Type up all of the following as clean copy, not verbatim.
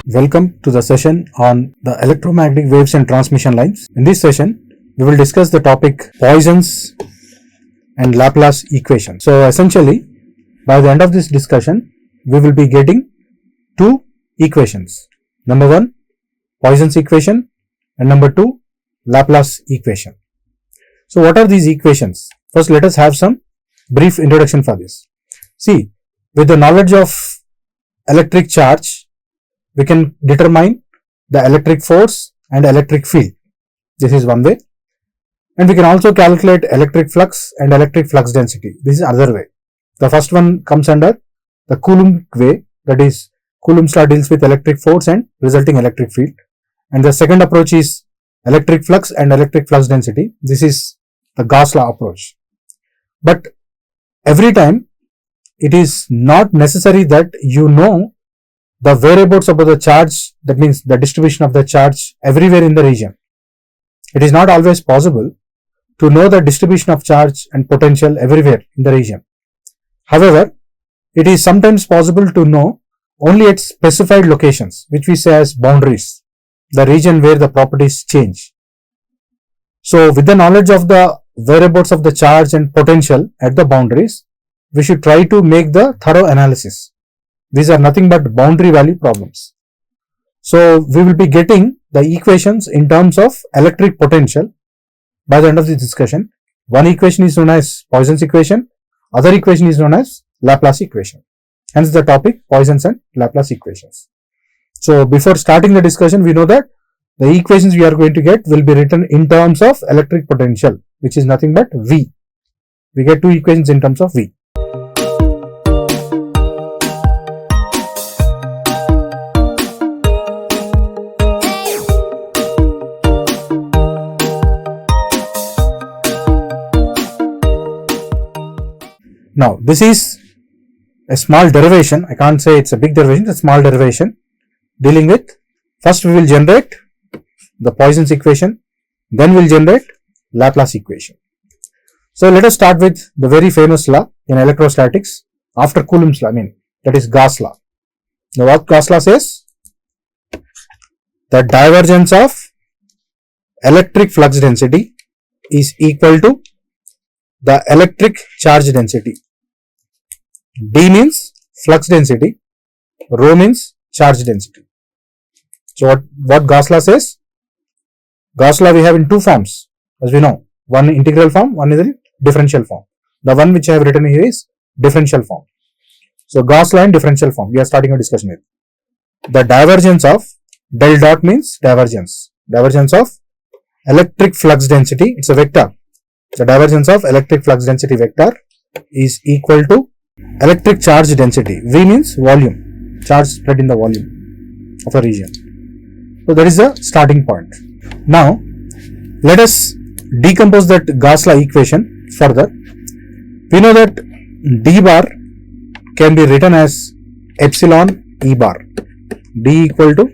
Welcome to the session on the electromagnetic waves and transmission lines. In this session, we will discuss the topic Poisson's and Laplace equation. So essentially, by the end of this discussion, we will be getting two equations. Number one, Poisson's equation, and number two, Laplace equation. So what are these equations? First, let us have some brief introduction for this. See, with the knowledge of electric charge, we can determine the electric force and electric field. This is one way. And we can also calculate electric flux and electric flux density. This is another way. The first one comes under the Coulombic way, that is, Coulomb's law deals with electric force and resulting electric field. And the second approach is electric flux and electric flux density. This is the Gauss law approach. But every time, it is not necessary that you know the whereabouts about the charge, that means the distribution of the charge everywhere in the region. It is not always possible to know the distribution of charge and potential everywhere in the region. However, it is sometimes possible to know only at specified locations, which we say as boundaries, the region where the properties change. So with the knowledge of the whereabouts of the charge and potential at the boundaries, we should try to make the thorough analysis. These are nothing but boundary value problems. So we will be getting the equations in terms of electric potential by the end of this discussion. One equation is known as Poisson's equation, other equation is known as Laplace equation. Hence the topic Poisson's and Laplace equations. So before starting the discussion, we know that the equations we are going to get will be written in terms of electric potential, which is nothing but V. We get two equations in terms of V. Now, this is a small derivation. I can't say it's a big derivation, it's a small derivation dealing with, first we will generate the Poisson's equation, then we will generate Laplace equation. So, let us start with the very famous law in electrostatics after Coulomb's law, that is Gauss law. Now, what Gauss law says? The divergence of electric flux density is equal to the electric charge density. D means flux density, rho means charge density. So what Gauss law says? Gauss law we have in two forms, as we know. One integral form, one is in differential form. The one which I have written here is differential form. So Gauss law in differential form, we are starting a discussion with. The divergence of del dot means divergence. Divergence of electric flux density, it's a vector. The divergence of electric flux density vector is equal to electric charge density. V means volume, charge spread in the volume of a region. So that is the starting point. Now let us decompose that Gauss law equation further. We know that D bar can be written as epsilon E bar. D equal to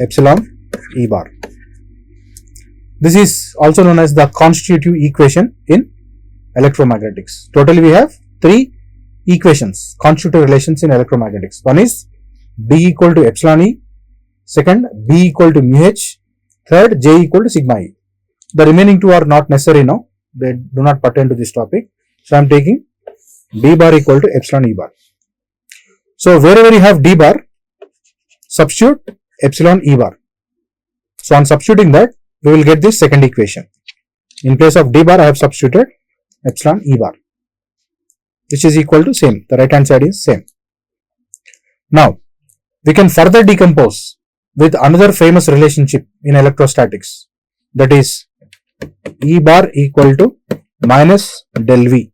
epsilon E bar. This is also known as the constitutive equation in electromagnetics. Totally we have three equations, constitutive relations in electromagnetics. One is B equal to epsilon E, second B equal to mu H, third J equal to sigma E. The remaining two are not necessary now, they do not pertain to this topic. So I am taking D bar equal to epsilon E bar. So wherever you have D bar, substitute epsilon E bar. So on substituting that, we will get this second equation. In place of D bar, I have substituted epsilon E bar, which is equal to same. The right hand side is same. Now, we can further decompose with another famous relationship in electrostatics, that is E bar equal to minus del V.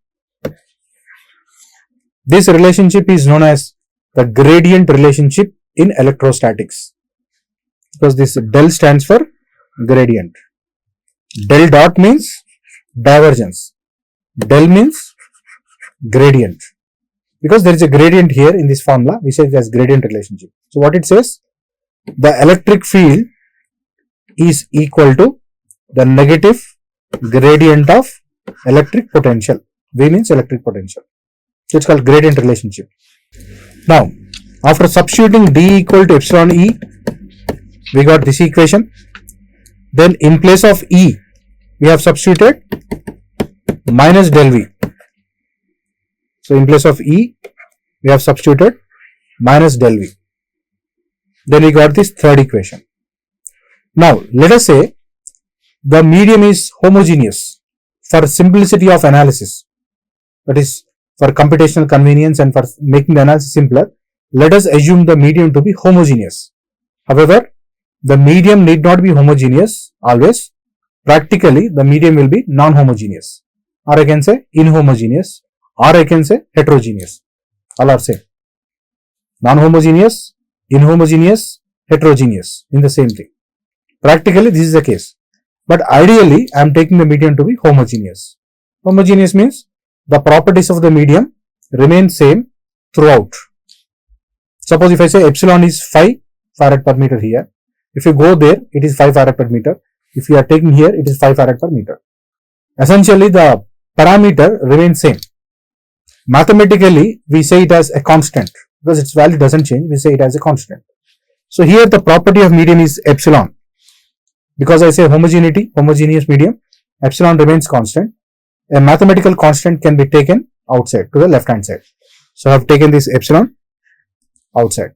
This relationship is known as the gradient relationship in electrostatics, because this del stands for gradient. Del dot means divergence. Del means gradient. Because there is a gradient here in this formula, we say it as gradient relationship. So what it says? The electric field is equal to the negative gradient of electric potential. V means electric potential. So it's called gradient relationship. Now, after substituting D equal to epsilon E we got this equation. Then in place of E, we have substituted minus del V. So in place of E, we have substituted minus del V. Then we got this third equation. Now let us say the medium is homogeneous for simplicity of analysis. That is, for computational convenience and for making the analysis simpler, let us assume the medium to be homogeneous. However, the medium need not be homogeneous always. Practically, the medium will be non-homogeneous, or I can say inhomogeneous, or I can say heterogeneous. All are same. Non-homogeneous, inhomogeneous, heterogeneous in the same thing. Practically, this is the case. But ideally, I am taking the medium to be homogeneous. Homogeneous means the properties of the medium remain same throughout. Suppose if I say epsilon is 5 farad per meter here, if you go there, it is 5 farad per meter. If you are taking here, it is 5 farad per meter. Essentially, the parameter remains same. Mathematically, we say it as a constant because its value doesn't change. We say it as a constant. So here the property of medium is epsilon. Because I say homogeneity, homogeneous medium, epsilon remains constant. A mathematical constant can be taken outside to the left hand side. So I have taken this epsilon outside.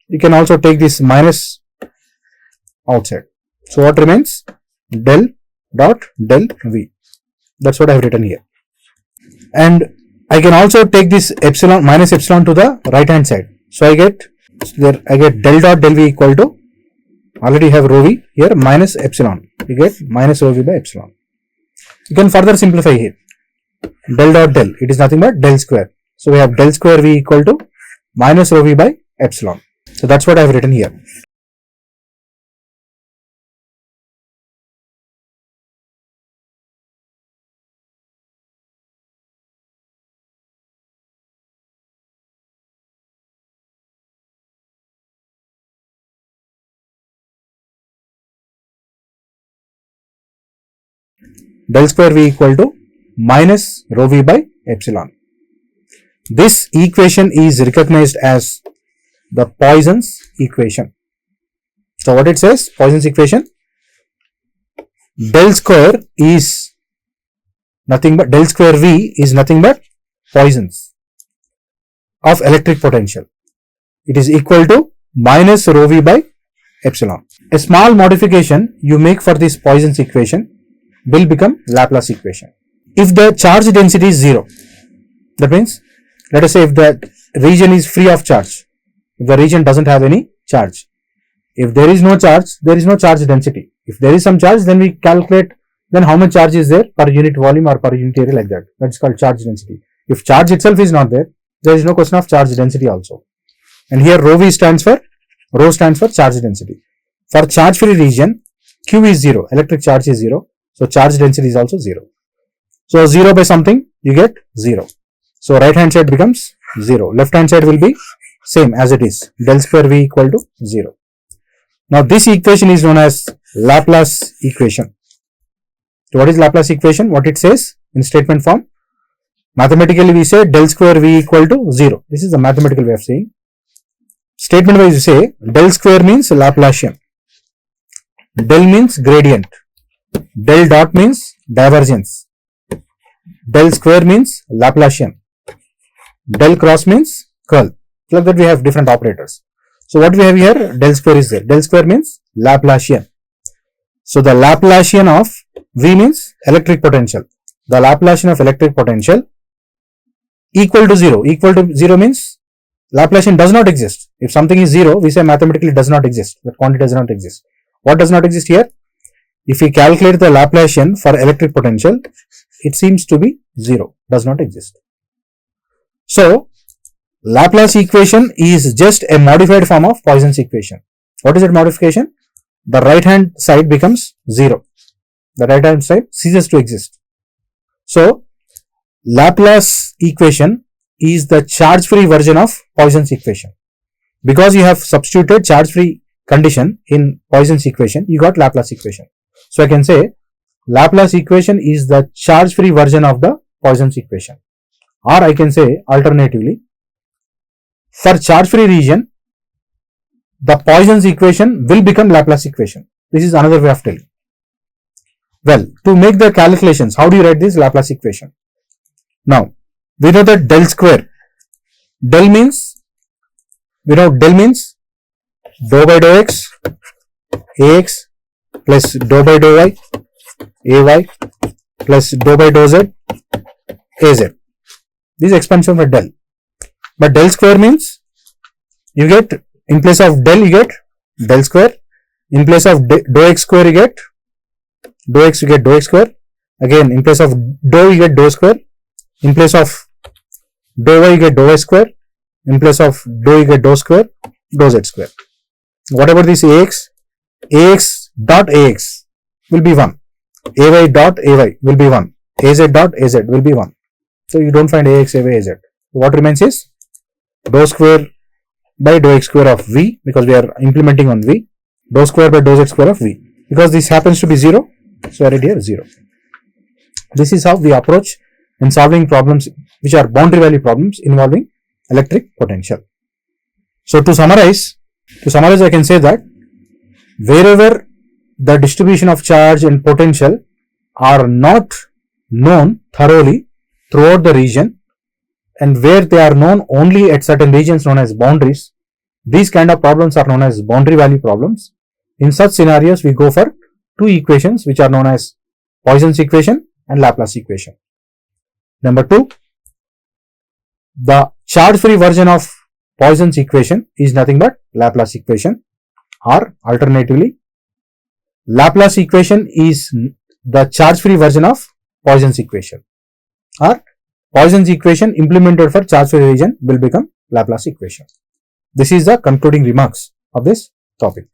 You can also take this minus outside. So what remains? Del dot del V. That's what I have written here. And I can also take this epsilon minus epsilon to the right hand side. So I get del dot del V equal to, already have rho V here, minus epsilon. You get minus rho V by epsilon. You can further simplify here. Del dot del, it is nothing but del square. So we have del square V equal to minus rho V by epsilon. So that's what I have written here. Del square V equal to minus rho V by epsilon. This equation is recognized as the Poisson's equation. So what it says? Poisson's equation. Del square is nothing but, del square V is nothing but Poisson's of electric potential. It is equal to minus rho V by epsilon. A small modification you make for this Poisson's equation will become Laplace equation. If the charge density is 0, that means, let us say if the region is free of charge, if the region doesn't have any charge. If there is no charge, there is no charge density. If there is some charge, then we calculate then how much charge is there per unit volume or per unit area, like that. That's called charge density. If charge itself is not there, there is no question of charge density also. And here rho stands for charge density. For charge free region, Q is 0, electric charge is 0. So charge density is also 0. So 0 by something, you get 0. So right hand side becomes 0. Left hand side will be same as it is. Del square V equal to 0. Now this equation is known as Laplace equation. So what is Laplace equation? What it says in statement form? Mathematically we say del square V equal to 0. This is the mathematical way of saying. Statement wise you say del square means Laplacian. Del means gradient. Del dot means divergence. Del square means Laplacian. Del cross means curl. Like that we have different operators. So what we have here, del square is there. Del square means Laplacian. So the Laplacian of V means electric potential. The Laplacian of electric potential equal to 0. Equal to 0 means Laplacian does not exist. If something is 0, we say mathematically it does not exist. That quantity does not exist. What does not exist here? If we calculate the Laplacian for electric potential, it seems to be 0, does not exist. So, Laplace equation is just a modified form of Poisson's equation. What is that modification? The right hand side becomes 0. The right hand side ceases to exist. So, Laplace equation is the charge free version of Poisson's equation. Because you have substituted charge free condition in Poisson's equation, you got Laplace equation. So I can say Laplace equation is the charge free version of the Poisson's equation. Or I can say alternatively, for charge free region, the Poisson's equation will become Laplace equation. This is another way of telling. Well, to make the calculations, how do you write this Laplace equation? Now, we know that del square. Del means, dou by dou x, ax plus dou by dou y, ay plus dou by dou z, az. This is expansion for del. But del square means you get, in place of del you get del square, in place of dou x square you get dou x square, again in place of dou you get dou square, in place of dou y you get dou y square, in place of dou you get dou square, dou z square. What about this ax? Ax dot ax will be 1, ay dot ay will be 1, az dot az will be 1. So you don't find ax, ay, az. What remains is dou square by dou x square of v, because we are implementing on v, dou square by dou z square of v. Because this happens to be 0, so I write here 0. This is how we approach in solving problems which are boundary value problems involving electric potential. So to summarize, I can say that wherever the distribution of charge and potential are not known thoroughly throughout the region, and where they are known only at certain regions known as boundaries, these kind of problems are known as boundary value problems. In such scenarios, we go for two equations which are known as Poisson's equation and Laplace equation. Number 2, the charge-free version of Poisson's equation is nothing but Laplace equation, or alternatively, Laplace equation is the charge-free version of Poisson's equation, or Poisson's equation implemented for charge-free region will become Laplace equation. This is the concluding remarks of this topic.